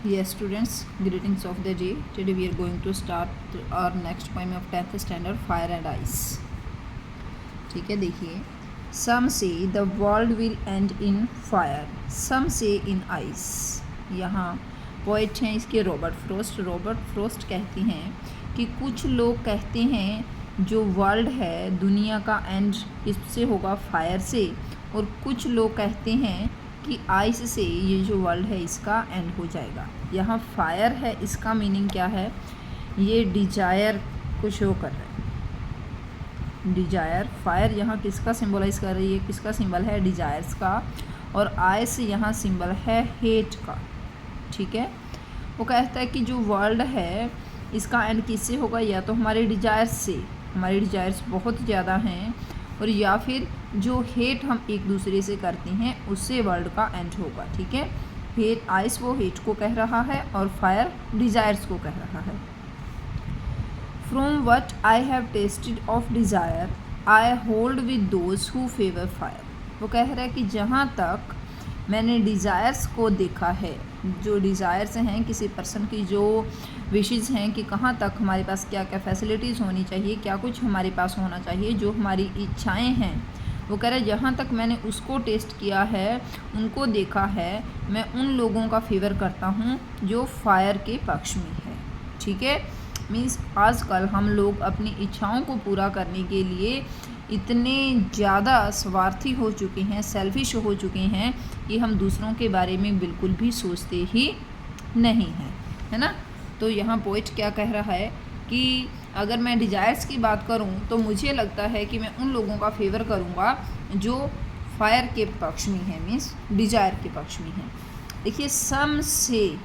Yes, students, greetings of the day. Today we are going to start our next poem of 10th standard, Fire and Ice. ठीक है, देखिए. Some say the world will end in fire. Some say in ice. यहाँ poet हैं इसके Robert frost. Robert frost कहते हैं कि कुछ लोग कहते हैं जो वर्ल्ड है दुनिया का एंड इससे होगा फायर से, और कुछ लोग कहते हैं कि आइस से ये जो वर्ल्ड है इसका एंड हो जाएगा. यहाँ फायर है, इसका मीनिंग क्या है? ये डिजायर को शो कर रहा है. डिजायर, फायर यहाँ किसका सिंबलाइज कर रही है? किसका सिंबल है? डिजायर्स का. और आइस यहाँ सिंबल है हेट का. ठीक है, वो कहता है कि जो वर्ल्ड है इसका एंड किससे होगा? या तो हमारे डिजायर्स से, हमारे डिजायर्स बहुत ज़्यादा हैं, और या फिर जो हेट हम एक दूसरे से करते हैं उससे वर्ल्ड का एंड होगा. ठीक है, हेट, आइस वो हेट को कह रहा है और फायर डिजायर्स को कह रहा है. From what I have tested of desire I hold with those who favour fire. वो कह रहा है कि जहाँ तक मैंने डिज़ायर्स को देखा है, जो डिज़ायर्स हैं किसी पर्सन की, जो विशेज़ हैं कि कहाँ तक हमारे पास क्या क्या फैसिलिटीज़ होनी चाहिए, क्या कुछ हमारे पास होना चाहिए, जो हमारी इच्छाएं हैं, वो कह रहे हैं जहाँ तक मैंने उसको टेस्ट किया है, उनको देखा है, मैं उन लोगों का फेवर करता हूँ जो फायर के पक्ष में है. ठीक है, मीन्स आजकल हम लोग अपनी इच्छाओं को पूरा करने के लिए इतने ज़्यादा स्वार्थी हो चुके हैं, सेल्फिश हो चुके हैं कि हम दूसरों के बारे में बिल्कुल भी सोचते ही नहीं हैं, है ना. तो यहाँ पोइट क्या कह रहा है कि अगर मैं डिज़ायर्स की बात करूँ तो मुझे लगता है कि मैं उन लोगों का फेवर करूँगा जो फायर के पक्ष में है, मीन्स डिज़ायर के पक्ष में है. देखिए, सम से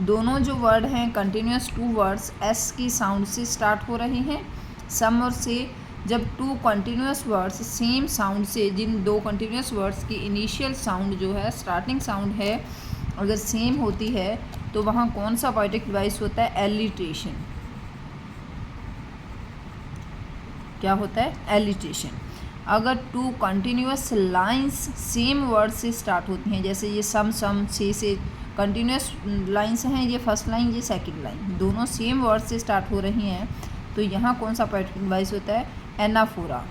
दोनों जो वर्ड हैं कंटिन्यूस टू वर्ड्स एस की साउंड से स्टार्ट हो रहे हैं. सम और से, जब two continuous words same sound से, जिन दो कंटिन्यूस वर्ड्स की इनिशियल साउंड जो है, स्टार्टिंग साउंड है, अगर सेम होती है तो वहाँ कौन सा पोएटिक डिवाइस होता है? एलिट्रेशन. क्या होता है? एलिट्रेशन. अगर two continuous lines same word से स्टार्ट होती हैं, जैसे ये सम से कंटिन्यूस लाइंस हैं, ये फर्स्ट लाइन, ये सेकंड लाइन, दोनों सेम वर्ड से स्टार्ट हो रही हैं, तो यहाँ कौन सा पोएटिक डिवाइस होता है? एनाफोरा.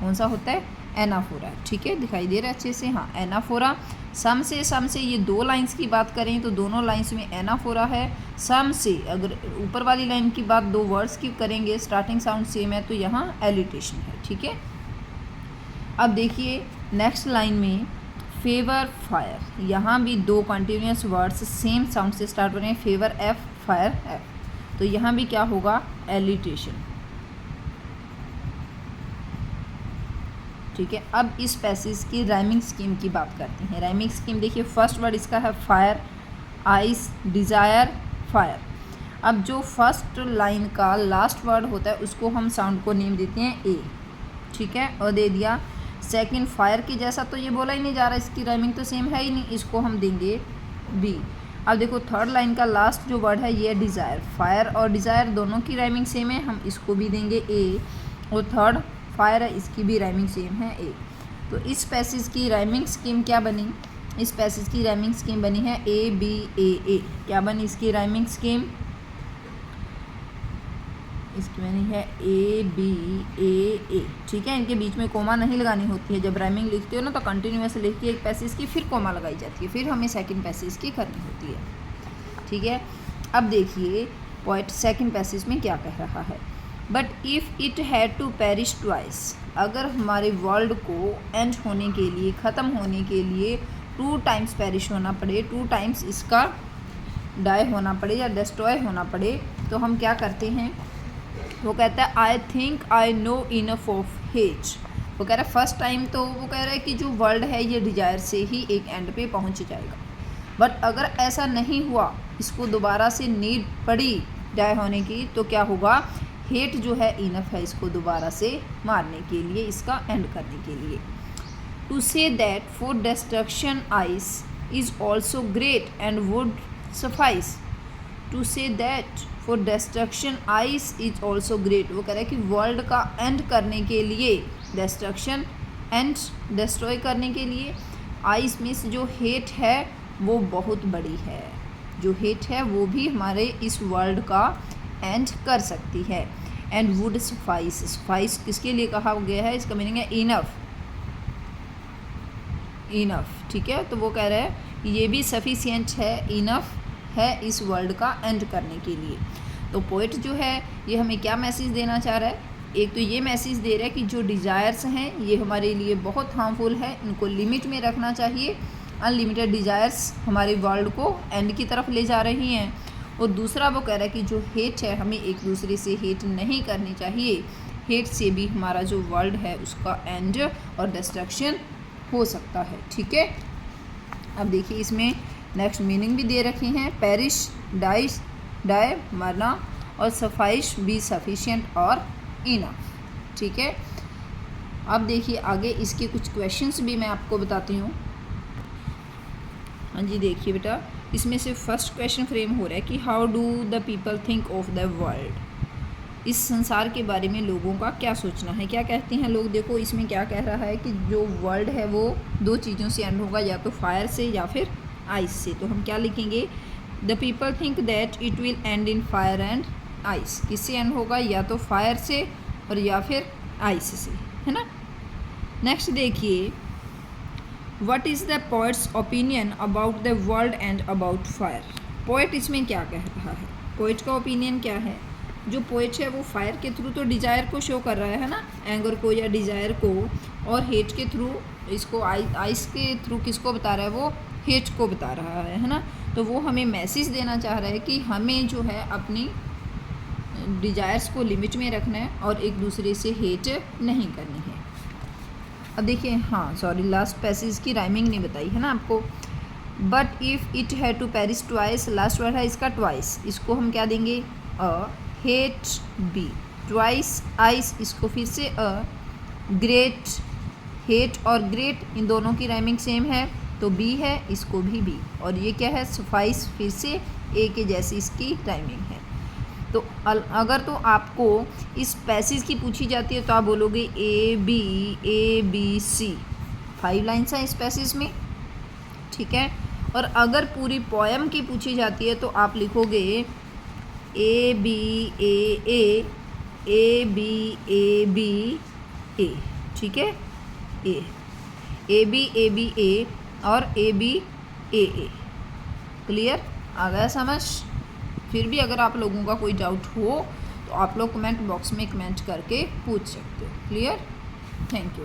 कौन सा होता है? एनाफोरा. ठीक है, दिखाई दे रहा है अच्छे से. हाँ, एनाफोरा. सम से ये दो लाइंस की बात करें तो दोनों लाइंस में एनाफोरा है. सम से अगर ऊपर वाली लाइन की बात दो वर्ड्स की करेंगे, स्टार्टिंग साउंड सेम है, तो यहाँ एलिट्रेशन है. ठीक है, अब देखिए नेक्स्ट लाइन में फेवर फायर. यहाँ भी दो कंटिन्यूस वर्ड्स सेम साउंड से स्टार्ट हो रहे हैं, फेवर एफ, फायर एफ, तो यहाँ भी क्या होगा? एलिट्रेशन. ठीक है, अब इस पैसेज की राइमिंग स्कीम की बात करते हैं. राइमिंग स्कीम देखिए, फर्स्ट वर्ड इसका है फायर, आइस, डिज़ायर, फायर. अब जो फर्स्ट लाइन का लास्ट वर्ड होता है उसको हम साउंड को नेम देते हैं ए. ठीक है, और दे दिया. सेकंड फायर की जैसा तो ये बोला ही नहीं जा रहा, इसकी राइमिंग तो सेम है ही नहीं, इसको हम देंगे बी. अब देखो थर्ड लाइन का लास्ट जो वर्ड है ये डिज़ायर. फायर और डिज़ायर दोनों की राइमिंग सेम है, हम इसको भी देंगे ए. और थर्ड फायर है, इसकी भी राइमिंग सेम है ए. तो इस पैसेज की राइमिंग स्कीम क्या बनी? इस पैसेज की राइमिंग स्कीम बनी है ए बी ए ए. क्या बनी इसकी राइमिंग स्कीम? इसकी बनी है ए बी ए ए. ठीक है, इनके बीच में कोमा नहीं लगानी होती है. जब राइमिंग लिखते हो ना तो कंटिन्यूस लिख के एक पैसेज की फिर कोमा लगाई जाती है, फिर हमें सेकंड पैसेज की करनी होती है. ठीक है, अब देखिए पोएट सेकंड पैसेज में क्या कह रहा है. But if it had to perish twice. अगर हमारे वर्ल्ड को एंड होने के लिए, ख़त्म होने के लिए 2 टाइम्स पेरिश होना पड़े, 2 टाइम्स इसका डाई होना पड़े या डिस्ट्रॉय होना पड़े, तो हम क्या करते हैं? वो कहता है I think I know enough of hate. वो कह रहा है फर्स्ट टाइम तो वो कह रहा है कि जो वर्ल्ड है ये डिजायर से ही एक एंड पे पहुंच जाएगा. बट अगर ऐसा नहीं हुआ, इसको दोबारा से नीड पड़ी डाई होने की, तो क्या होगा? हेट जो है इनफ है इसको दोबारा से मारने के लिए, इसका एंड करने के लिए. To say that for destruction ice is also great and would suffice. To say that for destruction ice is also great. वो कह रहा है कि वर्ल्ड का एंड करने के लिए, डिस्ट्रक्शन एंड डिस्ट्रॉय करने के लिए आइस मीन्स जो हेट है वो बहुत बड़ी है, जो हेट है वो भी हमारे इस वर्ल्ड का एंड कर सकती है। एंड वुड सफाइस, सफाइस किसके लिए कहा गया है, इसका मीनिंग है इनफ, इनफ, ठीक है। तो वो कह रहा है कि ये भी सफिशिएंट है, इनफ है इस वर्ल्ड का एंड करने के लिए। तो पोइट जो है ये हमें क्या मैसेज देना चाह रहा है, एक तो ये मैसेज दे रहा है कि जो डिज़ायर्स हैं ये हमारे लिए बहुत हार्मफुल है, इनको लिमिट में रखना चाहिए। अनलिमिटेड डिज़ायर्स हमारे वर्ल्ड को एंड की तरफ ले जा रही हैं। और दूसरा वो कह रहा है कि जो हेट है हमें एक दूसरे से हेट नहीं करनी चाहिए, हेट से भी हमारा जो वर्ल्ड है उसका एंड और डिस्ट्रक्शन हो सकता है, ठीक है। अब देखिए इसमें नेक्स्ट मीनिंग भी दे रखे हैं, पेरिश, डाइस, डाई मरना, और सफाइश बी सफिशिएंट और इनफ, ठीक है। अब देखिए आगे इसके कुछ क्वेश्चंस भी मैं आपको बताती हूँ। हाँ जी देखिए बेटा, इसमें से फर्स्ट क्वेश्चन फ्रेम हो रहा है कि how do the people think of the world, इस संसार के बारे में लोगों का क्या सोचना है, क्या कहते हैं लोग। देखो इसमें क्या कह रहा है कि जो वर्ल्ड है वो दो चीज़ों से एंड होगा, या तो फायर से या फिर आइस से। तो हम क्या लिखेंगे, the people think that it will and in fire and ice, किससे एंड होगा, या तो फायर से और या फिर आइस से, है ना। नेक्स्ट देखिए, what is the poets opinion about the world and about fire. Poet इसमें क्या कह रहा है, पोएट का ओपिनियन क्या है। जो पोएट है वो फायर के थ्रू तो डिज़ायर को शो कर रहा है ना, एंगर को या डिज़ायर को, और हेट के थ्रू इसको आइस के थ्रू किसको बता रहा है, वो हेट को बता रहा है ना। तो वो हमें मैसेज देना चाह रहा है कि हमें जो है अपनी डिज़ायर्स को लिमिट में रखना है और एक दूसरे से हेट नहीं करनी है। अब देखिए, हाँ सॉरी, लास्ट पैसेज की राइमिंग नहीं बताई है ना आपको। बट इफ़ इट है to perish twice, last word है इसका ट्वाइस, इसको हम क्या देंगे, A, hate B, twice ice, इसको फिर से अ, ग्रेट, हेट और ग्रेट इन दोनों की राइमिंग सेम है तो बी है, इसको भी बी, और ये क्या है, सफाइस, फिर से ए के जैसी इसकी राइमिंग है। तो अगर तो आपको इस पैसेज की पूछी जाती है तो आप बोलोगे ए बी सी, 5 लाइन्स हैं इस पैसेज में, ठीक है। और अगर पूरी पोएम की पूछी जाती है तो आप लिखोगे ए बी ए बी ए, ठीक है, ए बी ए और ए बी ए। क्लियर, आ गया समझ। फिर भी अगर आप लोगों का कोई डाउट हो तो आप लोग कमेंट बॉक्स में कमेंट करके पूछ सकते हो। Clear, thank you.